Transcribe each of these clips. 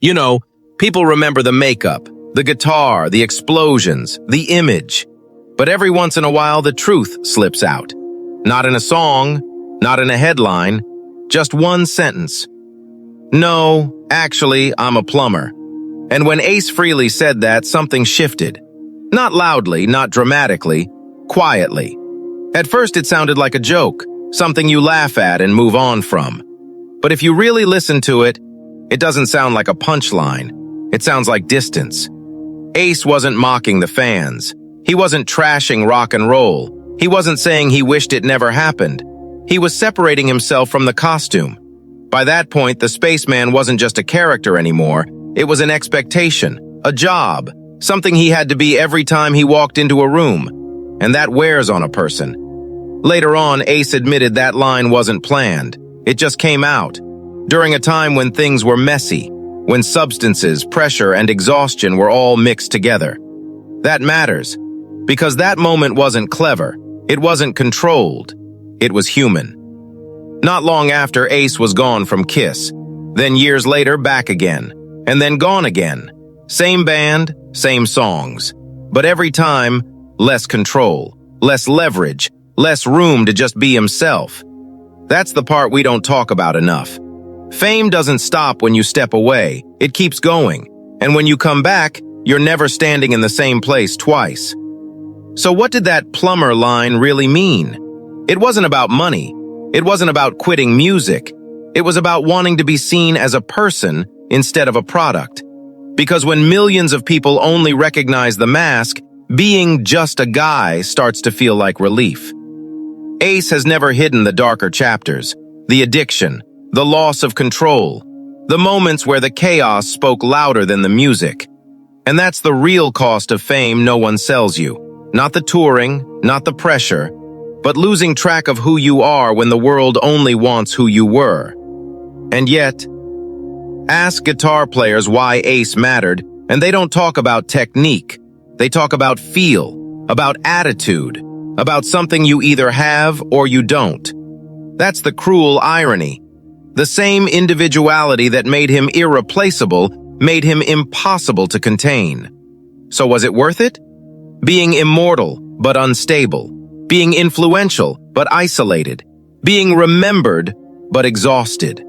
You know, people remember the makeup, the guitar, the explosions, the image. But every once in a while, the truth slips out. Not in a song, not in a headline, just one sentence. No, actually, I'm a plumber. And when Ace Frehley said that, something shifted. Not loudly, not dramatically, quietly. At first, it sounded like a joke, something you laugh at and move on from. But if you really listen to it, it doesn't sound like a punchline. It sounds like distance. Ace wasn't mocking the fans. He wasn't trashing rock and roll. He wasn't saying he wished it never happened. He was separating himself from the costume. By that point, the Spaceman wasn't just a character anymore. It was an expectation, a job, something he had to be every time he walked into a room. And that wears on a person. Later on, Ace admitted that line wasn't planned. It just came out. During a time when things were messy, when substances, pressure, and exhaustion were all mixed together. That matters, because that moment wasn't clever. It wasn't controlled. It was human. Not long after, Ace was gone from Kiss. Then years later, back again. And then gone again. Same band, same songs. But every time, less control, less leverage, less room to just be himself. That's the part we don't talk about enough. Fame doesn't stop when you step away. It keeps going. And when you come back, you're never standing in the same place twice. So what did that plumber line really mean? It wasn't about money. It wasn't about quitting music. It was about wanting to be seen as a person instead of a product. Because when millions of people only recognize the mask, being just a guy starts to feel like relief. Ace has never hidden the darker chapters, the addiction, the loss of control, the moments where the chaos spoke louder than the music. And that's the real cost of fame no one sells you. Not the touring, not the pressure, but losing track of who you are when the world only wants who you were. And yet, ask guitar players why Ace mattered, and they don't talk about technique. They talk about feel, about attitude, about something you either have or you don't. That's the cruel irony. The same individuality that made him irreplaceable made him impossible to contain. So was it worth it? Being immortal but unstable. Being influential but isolated. Being remembered but exhausted.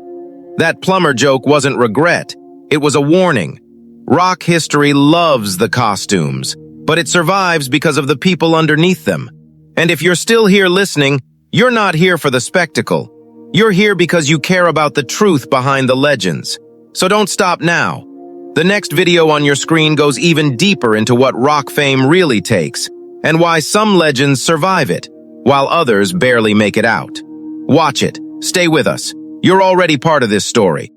That plumber joke wasn't regret. It was a warning. Rock history loves the costumes, but it survives because of the people underneath them. And if you're still here listening, you're not here for the spectacle. You're here because you care about the truth behind the legends. So don't stop now. The next video on your screen goes even deeper into what rock fame really takes, and why some legends survive it, while others barely make it out. Watch it. Stay with us. You're already part of this story.